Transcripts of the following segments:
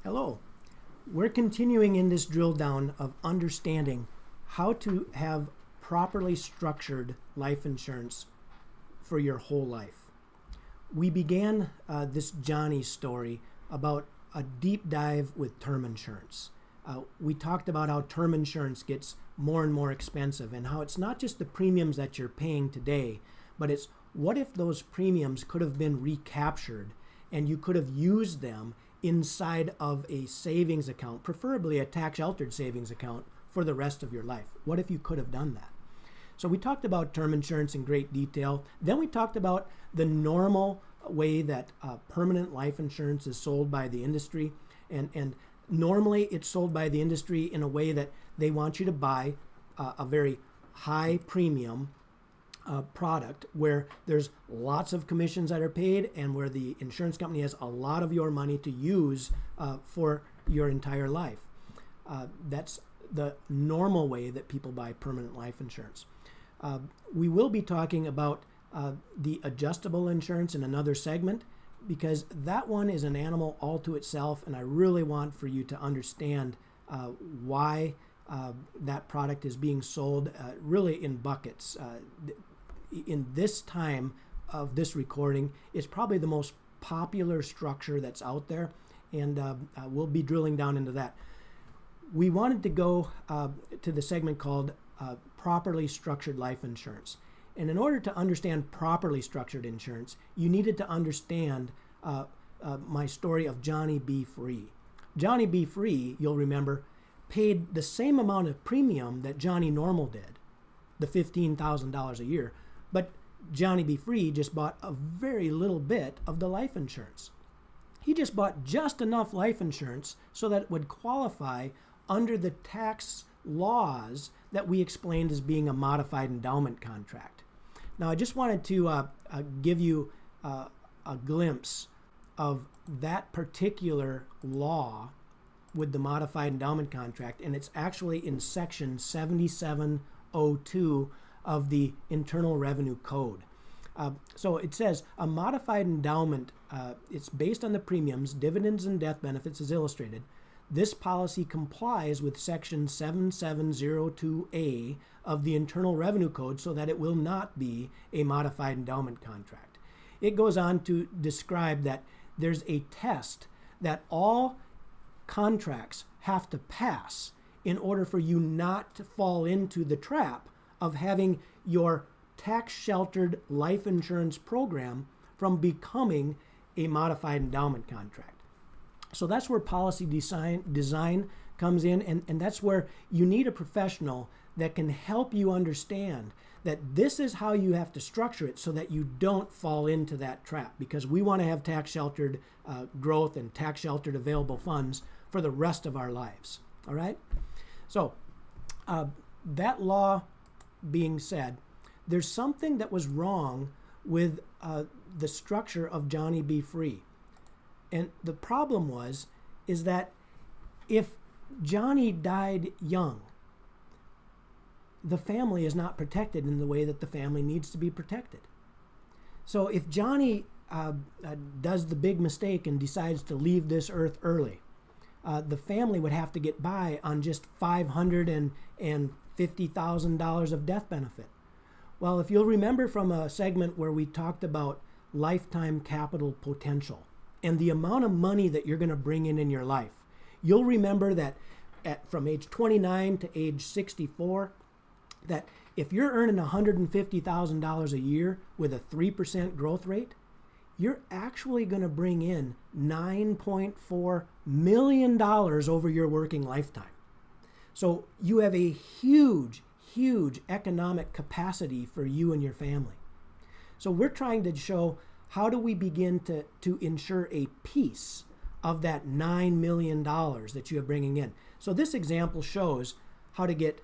Hello. We're continuing in this drill down of understanding how to have properly structured life insurance for your whole life. We began this Johnny story about a deep dive with term insurance. We talked about how term insurance gets more and more expensive and how it's not just the premiums that you're paying today, but it's what if those premiums could have been recaptured and you could have used them inside of a savings account, preferably a tax-sheltered savings account, for the rest of your life. What if you could have done that? So we talked about term insurance in great detail. Then we talked about the normal way that permanent life insurance is sold by the industry. And normally it's sold by the industry in a way that they want you to buy a very high premium product where there's lots of commissions that are paid and where the insurance company has a lot of your money to use for your entire life. That's the normal way that people buy permanent life insurance. We will be talking about the adjustable insurance in another segment because that one is an animal all to itself, and I really want for you to understand why that product is being sold really in buckets. In this time of this recording, it's probably the most popular structure that's out there, and we'll be drilling down into that. We wanted to go to the segment called properly structured life insurance. And in order to understand properly structured insurance, you needed to understand my story of Johnny B. Free. Johnny B. Free, you'll remember, paid the same amount of premium that Johnny Normal did, the $15,000 a year, but Johnny B. Free just bought a very little bit of the life insurance. He just bought just enough life insurance so that it would qualify under the tax laws that we explained as being a modified endowment contract. Now, I just wanted to give you a glimpse of that particular law with the modified endowment contract, and it's actually in section 7702 of the Internal Revenue Code. So it says a modified endowment, it's based on the premiums, dividends, and death benefits as illustrated. This policy complies with section 7702A of the Internal Revenue Code so that it will not be a modified endowment contract. It goes on to describe that there's a test that all contracts have to pass in order for you not to fall into the trap of having your tax-sheltered life insurance program from becoming a modified endowment contract. So that's where policy design comes in, and that's where you need a professional that can help you understand that this is how you have to structure it so that you don't fall into that trap, because we want to have tax-sheltered growth and tax-sheltered available funds for the rest of our lives. All right? So that law being said, there's something that was wrong with the structure of Johnny B. Free. And the problem is that if Johnny died young, the family is not protected in the way that the family needs to be protected. So if Johnny does the big mistake and decides to leave this earth early, the family would have to get by on just $550,000 of death benefit. Well, if you'll remember from a segment where we talked about lifetime capital potential and the amount of money that you're going to bring in your life, you'll remember that from age 29 to age 64, that if you're earning $150,000 a year with a 3% growth rate, you're actually going to bring in $9.4 million over your working lifetime. So you have a huge economic capacity for you and your family. So we're trying to show how do we begin to ensure a piece of that $9 million that you are bringing in. So this example shows how to get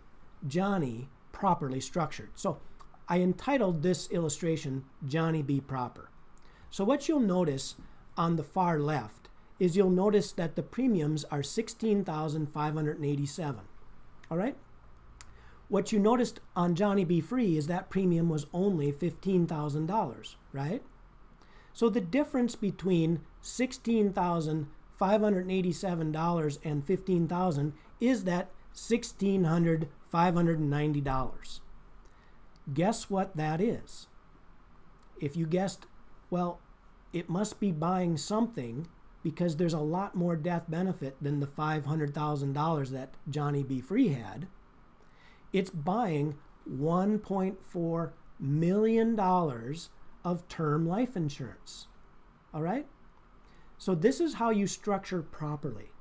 Johnny properly structured. So I entitled this illustration Johnny B. Proper. So what you'll notice on the far left is you'll notice that the premiums are $16,587. All right? What you noticed on Johnny B. Free is that premium was only $15,000, right? So the difference between $16,587 $587 and $15,000 is that $1,600,590. Guess what that is? If you guessed, well, it must be buying something because there's a lot more death benefit than the $500,000 that Johnny B. Free had. It's buying $1.4 million of term life insurance. All right? So this is how you structure properly.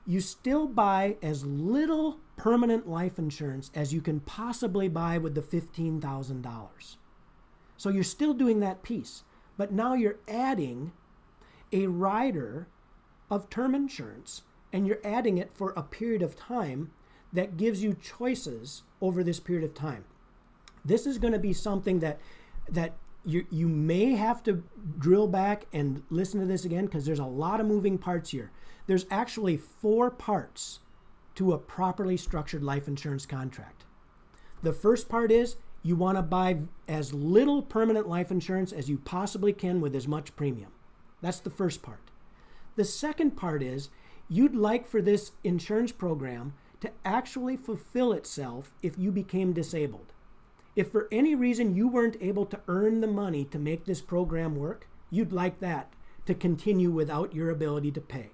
You still buy as little permanent life insurance as you can possibly buy with the $15,000. So you're still doing that piece, but now you're adding a rider of term insurance, and you're adding it for a period of time that gives you choices over this period of time. This is going to be something that you may have to drill back and listen to this again, because there's a lot of moving parts here. There's actually 4 parts to a properly structured life insurance contract. The first part is you want to buy as little permanent life insurance as you possibly can with as much premium. That's the first part. The second part is you'd like for this insurance program to actually fulfill itself if you became disabled. If for any reason you weren't able to earn the money to make this program work, you'd like that to continue without your ability to pay.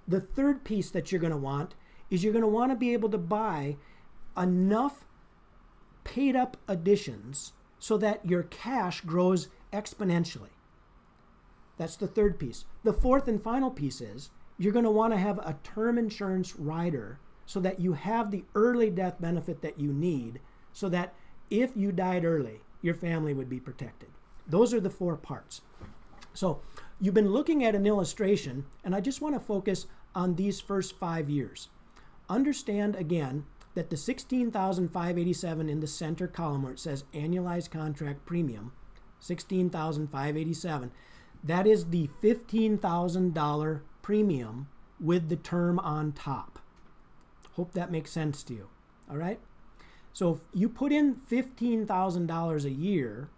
The third piece that you're going to want is you're going to want to be able to buy enough paid up additions so that your cash grows exponentially. That's the third piece. The fourth and final piece is you're going to want to have a term insurance rider so that you have the early death benefit that you need, so that if you died early, your family would be protected. Those are the 4 parts. So you've been looking at an illustration, and I just want to focus on these first 5 years. Understand again that the $16,587 in the center column where it says annualized contract premium, $16,587, that is the $15,000 premium with the term on top. Hope that makes sense to you. All right? So if you put in $15,000 a year,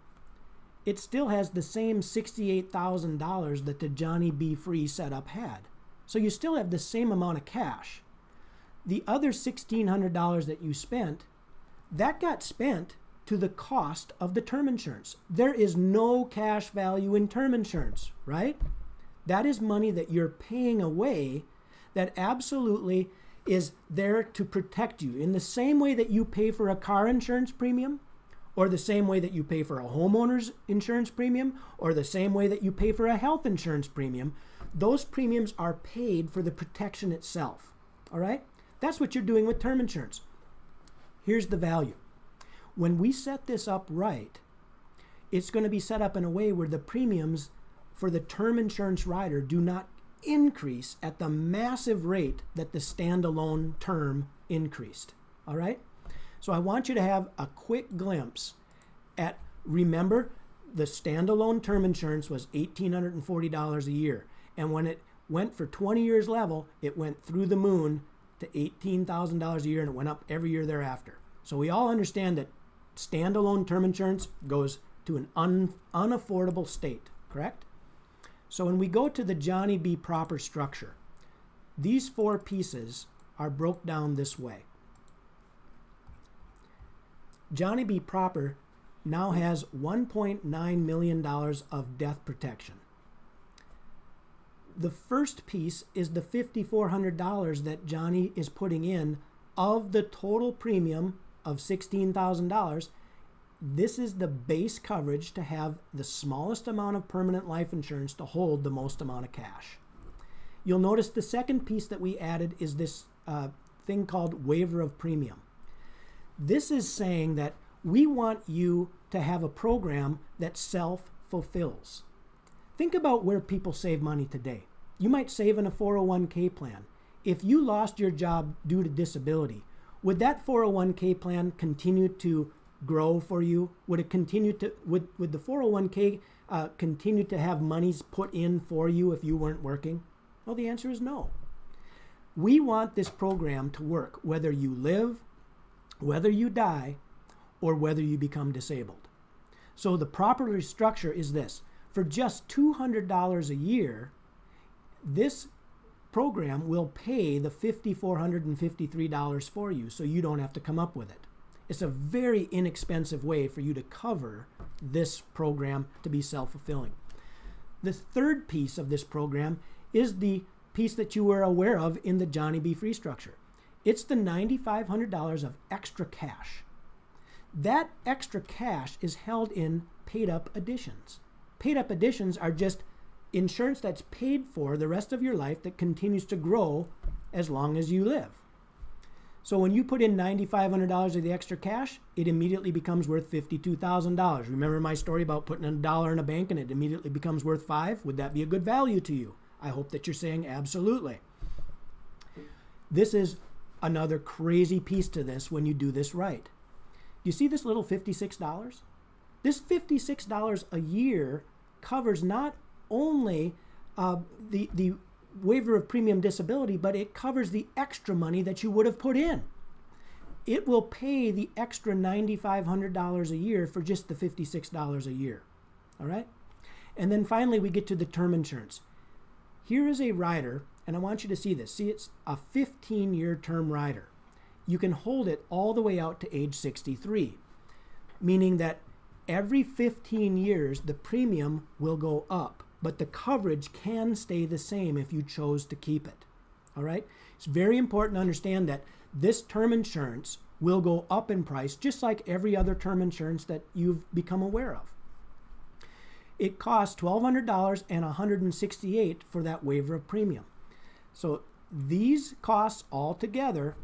it still has the same $68,000 that the Johnny B. Free setup had. So you still have the same amount of cash. The other $1,600 that you spent, that got spent to the cost of the term insurance. There is no cash value in term insurance, right? That is money that you're paying away that absolutely is there to protect you in the same way that you pay for a car insurance premium, or the same way that you pay for a homeowner's insurance premium, or the same way that you pay for a health insurance premium. Those premiums are paid for the protection itself. All right? That's what you're doing with term insurance. Here's the value. When we set this up right, it's going to be set up in a way where the premiums for the term insurance rider do not increase at the massive rate that the standalone term increased. All right? So I want you to have a quick glimpse at, remember, the standalone term insurance was $1,840 a year. And when it went for 20 years level, it went through the moon to $18,000 a year, and it went up every year thereafter. So we all understand that standalone term insurance goes to an unaffordable state, correct? So when we go to the Johnny B. proper structure, these 4 pieces are broke down this way. Johnny B. proper now has $1.9 million of death protection. The first piece is the $5,400 that Johnny is putting in of the total premium of $16,000. This is the base coverage to have the smallest amount of permanent life insurance to hold the most amount of cash. You'll notice the second piece that we added is this thing called waiver of premium. This is saying that we want you to have a program that self-fulfills. Think about where people save money today. You might save in a 401k plan. If you lost your job due to disability, would that 401k plan continue to grow for you? Would it continue to, would the 401k continue to have monies put in for you if you weren't working? Well, the answer is no. We want this program to work whether you live, whether you die, or whether you become disabled. So the proper structure is this. For just $200 a year, This program will pay the $5,453 for you, so you don't have to come up with it. It's a very inexpensive way for you to cover this program to be self-fulfilling. The third piece of this program is the piece that you were aware of in the Johnny B. Free structure. It's the $9,500 of extra cash. That extra cash is held in paid-up additions. Paid-up additions are just insurance that's paid for the rest of your life that continues to grow as long as you live. So when you put in $9,500 of the extra cash, it immediately becomes worth $52,000. Remember my story about putting $1 in a bank and it immediately becomes worth $5? Would that be a good value to you? I hope that you're saying absolutely. This is another crazy piece to this when you do this right. You see this little $56? This $56 a year covers not only the waiver of premium disability, but it covers the extra money that you would have put in. It will pay the extra $9,500 a year for just the $56 a year. All right? And then finally, we get to the term insurance. Here is a rider, and I want you to see this. See, it's a 15-year term rider. You can hold it all the way out to age 63, meaning that every 15 years, the premium will go up, but the coverage can stay the same if you chose to keep it. All right? It's very important to understand that this term insurance will go up in price just like every other term insurance that you've become aware of. It costs $1,200 and $168 for that waiver of premium. So these costs altogether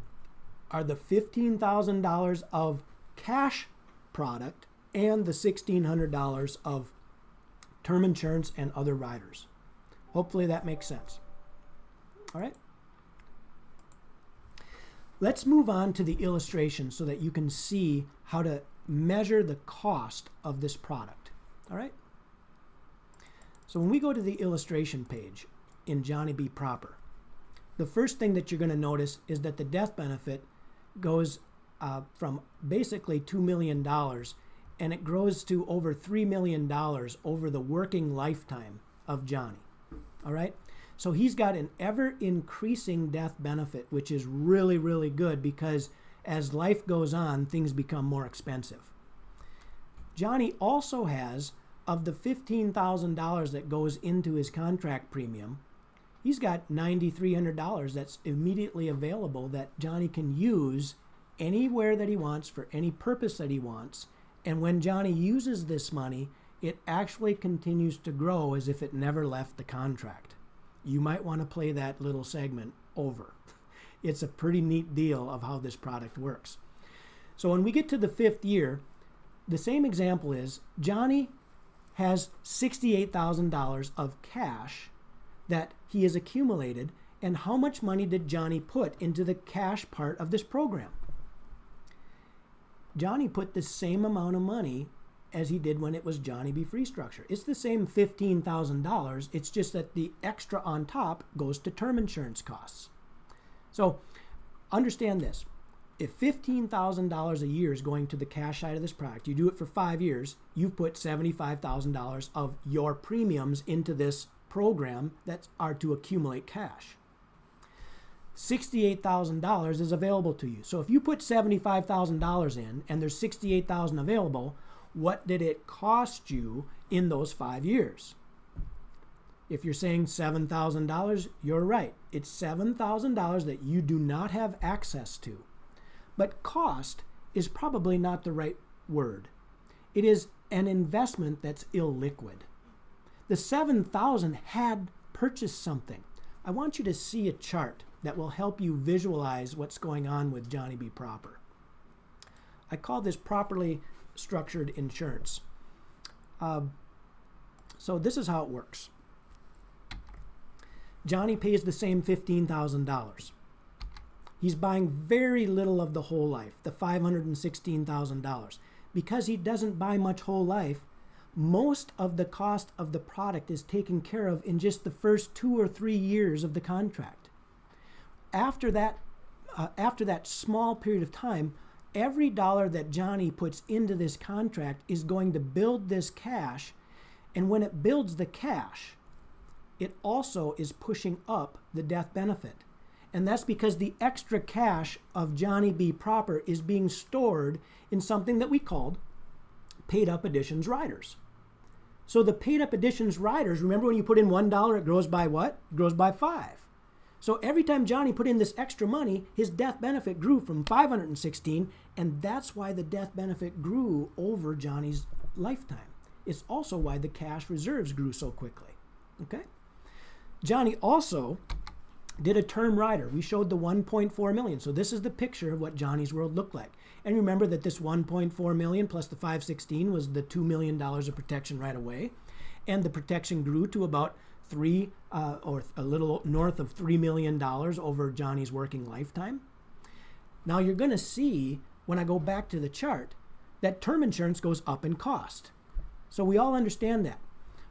are the $15,000 of cash product and the $1,600 of term insurance and other riders. Hopefully that makes sense. All right. Let's move on to the illustration so that you can see how to measure the cost of this product. All right. So when we go to the illustration page in Johnny B. Proper, the first thing that you're going to notice is that the death benefit goes from basically $2 million and it grows to over $3 million over the working lifetime of Johnny. All right? So he's got an ever-increasing death benefit, which is really, really good because as life goes on, things become more expensive. Johnny also has, of the $15,000 that goes into his contract premium, he's got $9,300 that's immediately available that Johnny can use anywhere that he wants for any purpose that he wants. And when Johnny uses this money, it actually continues to grow as if it never left the contract. You might want to play that little segment over. It's a pretty neat deal of how this product works. So when we get to the 5th year, the same example is Johnny has $68,000 of cash that he has accumulated, and how much money did Johnny put into the cash part of this program? Johnny put the same amount of money as he did when it was Johnny B. Free structure. It's the same $15,000. It's just that the extra on top goes to term insurance costs. So understand this. If $15,000 a year is going to the cash side of this product, you do it for 5 years, you've put $75,000 of your premiums into this program that are to accumulate cash. $68,000 is available to you. So if you put $75,000 in and there's $68,000 available, what did it cost you in those 5 years? If you're saying $7,000, you're right. It's $7,000 that you do not have access to. But cost is probably not the right word. It is an investment that's illiquid. The $7,000 had purchased something. I want you to see a chart that will help you visualize what's going on with Johnny B. Proper. I call this properly structured insurance. So this is how it works. Johnny pays the same $15,000. He's buying very little of the whole life, the $516,000. Because he doesn't buy much whole life, most of the cost of the product is taken care of in just the first 2 or 3 years of the contract. After that small period of time, every dollar that Johnny puts into this contract is going to build this cash, and when it builds the cash, it also is pushing up the death benefit. And that's because the extra cash of Johnny B. Proper is being stored in something that we called paid up additions riders. So the paid up additions riders, remember when you put in $1, it grows by what? It grows by 5. So every time Johnny put in this extra money, his death benefit grew from 516, and that's why the death benefit grew over Johnny's lifetime. It's also why the cash reserves grew so quickly. Okay? Johnny also did a term rider. We showed the 1.4 million. So this is the picture of what Johnny's world looked like. And remember that this 1.4 million plus the 516 was the $2 million of protection right away. And the protection grew to about or a little north of $3 million over Johnny's working lifetime. Now you're going to see when I go back to the chart that term insurance goes up in cost. So we all understand that.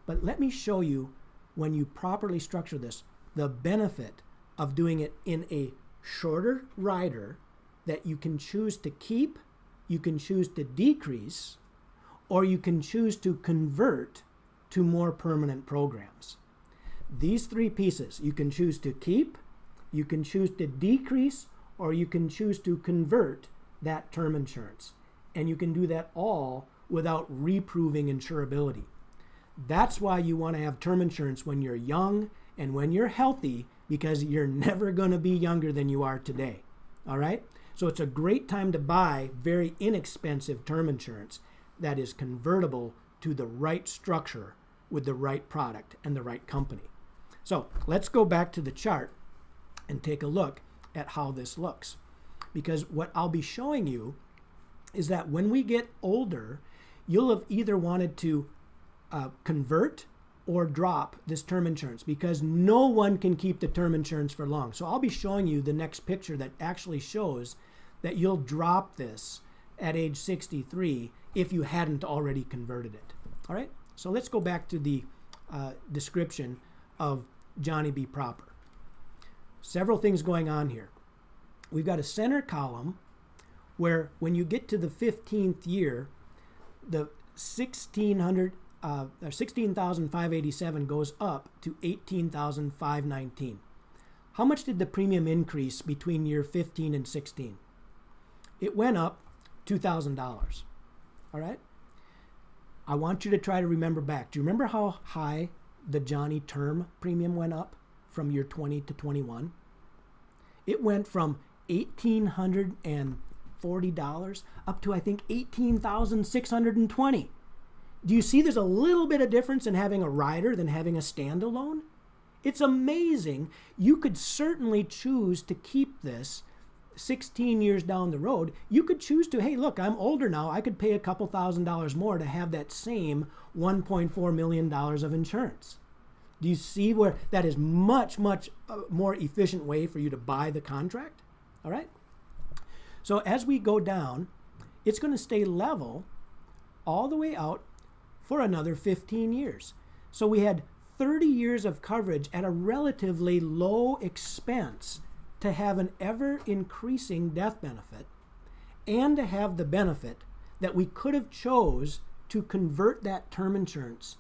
But let me show you, when you properly structure this, the benefit of doing it in a shorter rider that you can choose to keep, you can choose to decrease, or you can choose to convert to more permanent programs. These three pieces, you can choose to keep, you can choose to decrease, or you can choose to convert that term insurance. And you can do that all without reproving insurability. That's why you want to have term insurance when you're young and when you're healthy, because you're never going to be younger than you are today. All right? So it's a great time to buy very inexpensive term insurance that is convertible to the right structure with the right product and the right company. So let's go back to the chart and take a look at how this looks. Because what I'll be showing you is that when we get older, you'll have either wanted to convert or drop this term insurance, because no one can keep the term insurance for long. So I'll be showing you the next picture that actually shows that you'll drop this at age 63 if you hadn't already converted it. All right, so let's go back to the description of Johnny B. Proper. Several things going on here. We've got a center column where when you get to the 15th year, the 16,587 goes up to 18,519. How much did the premium increase between year 15 and 16? It went up $2,000. All right? I want you to try to remember back. Do you remember how high the Johnny term premium went up from year 20 to 21? It went from $1,840 up to, I think, $18,620. Do you see there's a little bit of difference in having a rider than having a standalone? It's amazing. You could certainly choose to keep this 16 years down the road. You could choose to, hey, look, I'm older now. I could pay a couple $1,000s more to have that same $1.4 million of insurance. Do you see where that is much, much more efficient way for you to buy the contract? All right. So as we go down, it's going to stay level all the way out for another 15 years. So we had 30 years of coverage at a relatively low expense to have an ever-increasing death benefit, and to have the benefit that we could have chose to convert that term insurance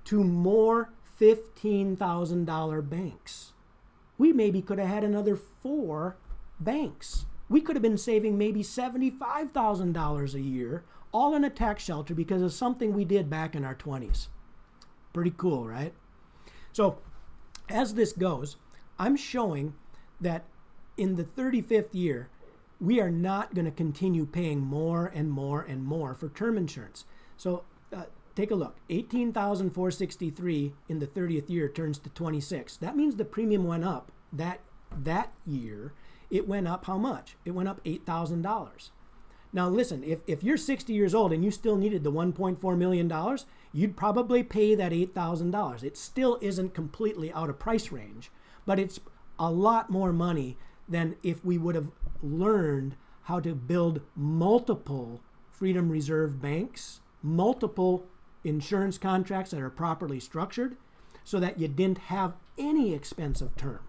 to more $15,000 banks. We maybe could have had another 4 banks. We could have been saving maybe $75,000 a year, all in a tax shelter because of something we did back in our 20s. Pretty cool, right? So as this goes, I'm showing that in the 35th year, we are not going to continue paying more and more and more for term insurance. So take a look. 18,463 in the 30th year turns to 26. That means the premium went up that year. It went up how much? It went up $8,000. Now listen, if you're 60 years old and you still needed the $1.4 million, you'd probably pay that $8,000. It still isn't completely out of price range, but it's a lot more money than if we would have learned how to build multiple Freedom Reserve banks, multiple insurance contracts that are properly structured so that you didn't have any expensive term.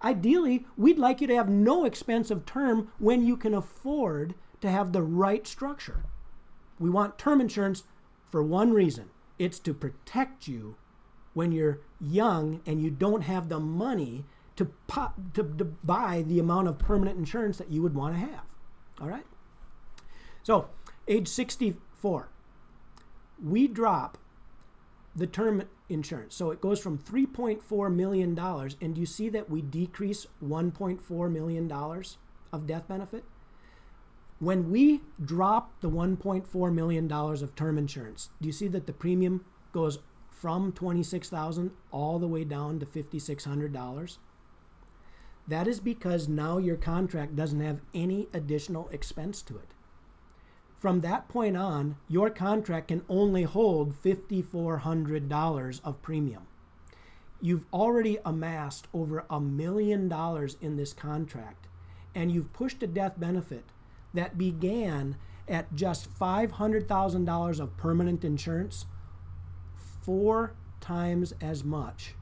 Ideally, we'd like you to have no expensive term when you can afford to have the right structure. We want term insurance for one reason. It's to protect you when you're young and you don't have the money to buy the amount of permanent insurance that you would want to have. All right? So, age 64, we drop the term insurance. So it goes from $3.4 million, and you see that we decrease $1.4 million of death benefit? When we drop the $1.4 million of term insurance, do you see that the premium goes from $26,000 all the way down to $5,600? That is because now your contract doesn't have any additional expense to it. From that point on, your contract can only hold $5,400 of premium. You've already amassed over $1 million in this contract, and you've pushed a death benefit that began at just $500,000 of permanent insurance 4 times as much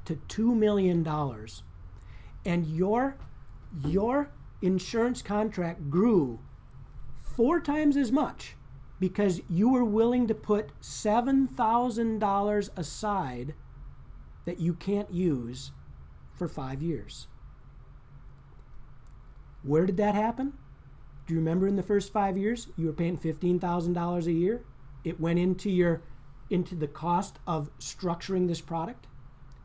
to $2 million. And your insurance contract grew 4 times as much because you were willing to put $7,000 aside that you can't use for 5 years. Where did that happen? Do you remember in the first 5 years you were paying $15,000 a year? It went into the cost of structuring this product.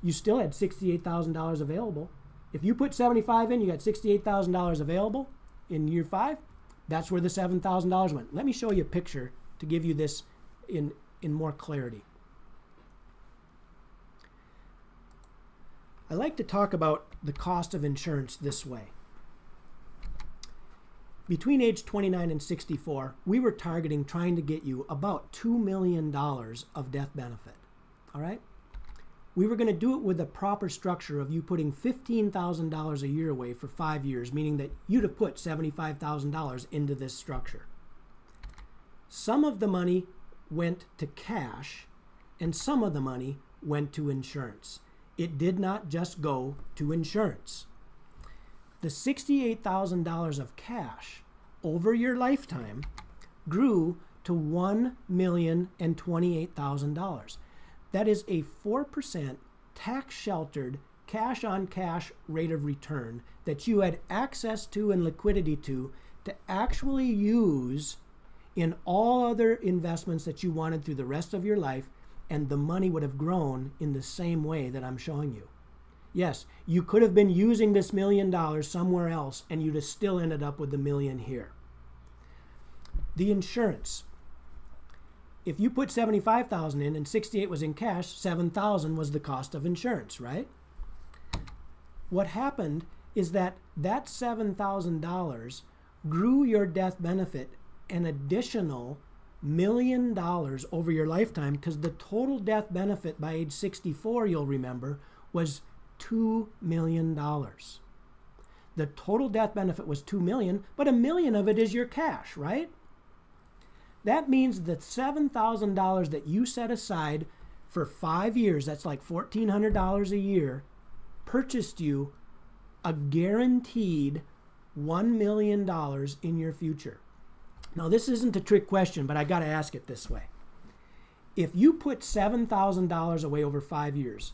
You still had $68,000 available. If you put $75,000 in, you got $68,000 available in year 5. That's where the $7,000 went. Let me show you a picture to give you this in more clarity. I like to talk about the cost of insurance this way. Between age 29 and 64, we were targeting trying to get you about $2 million of death benefit. All right? We were going to do it with a proper structure of you putting $15,000 a year away for 5 years, meaning that you'd have put $75,000 into this structure. Some of the money went to cash, and some of the money went to insurance. It did not just go to insurance. The $68,000 of cash over your lifetime grew to $1,028,000. That is a 4% tax-sheltered, cash-on-cash rate of return that you had access to and liquidity to actually use in all other investments that you wanted through the rest of your life, and the money would have grown in the same way that I'm showing you. Yes, you could have been using this $1 million somewhere else, and you'd have still ended up with the $1 million here. The insurance. If you put $75,000 in and $68,000 was in cash, $7,000 was the cost of insurance, right? What happened is that $7,000 grew your death benefit an additional $1 million over your lifetime, because the total death benefit by age 64, you'll remember, was $2 million. The total death benefit was $2 million, but $1 million of it is your cash, right? That means that $7,000 that you set aside for 5 years, that's like $1,400 a year, purchased you a guaranteed $1 million in your future. Now, this isn't a trick question, but I got to ask it this way. If you put $7,000 away over 5 years,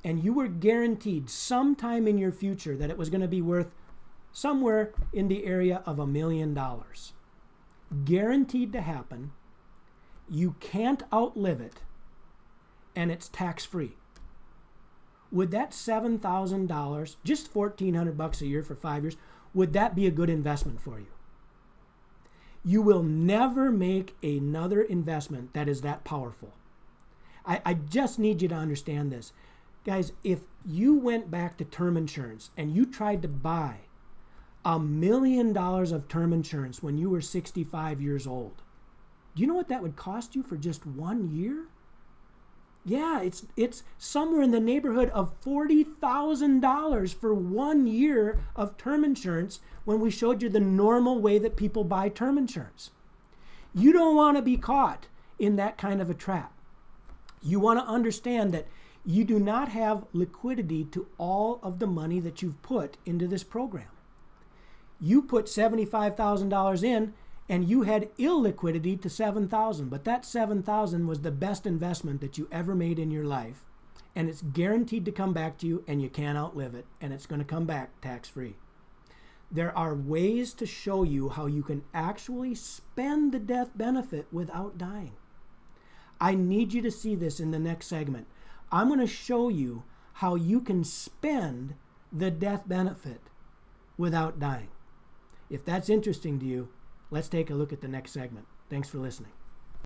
and you were guaranteed sometime in your future that it was going to be worth somewhere in the area of $1 million, guaranteed to happen, you can't outlive it, and it's tax-free. Would that $7,000, just $1,400 a year for 5 years, would that be a good investment for you? You will never make another investment that is that powerful. I just need you to understand this. Guys, if you went back to term insurance and you tried to buy $1 million of term insurance when you were 65 years old, do you know what that would cost you for just 1 year? Yeah, it's somewhere in the neighborhood of $40,000 for 1 year of term insurance when we showed you the normal way that people buy term insurance. You don't want to be caught in that kind of a trap. You want to understand that you do not have liquidity to all of the money that you've put into this program. You put $75,000 in, and you had illiquidity to $7,000, but that $7,000 was the best investment that you ever made in your life, and it's guaranteed to come back to you, and you can't outlive it, and it's going to come back tax-free. There are ways to show you how you can actually spend the death benefit without dying. I need you to see this in the next segment. I'm going to show you how you can spend the death benefit without dying. If that's interesting to you, let's take a look at the next segment. Thanks for listening.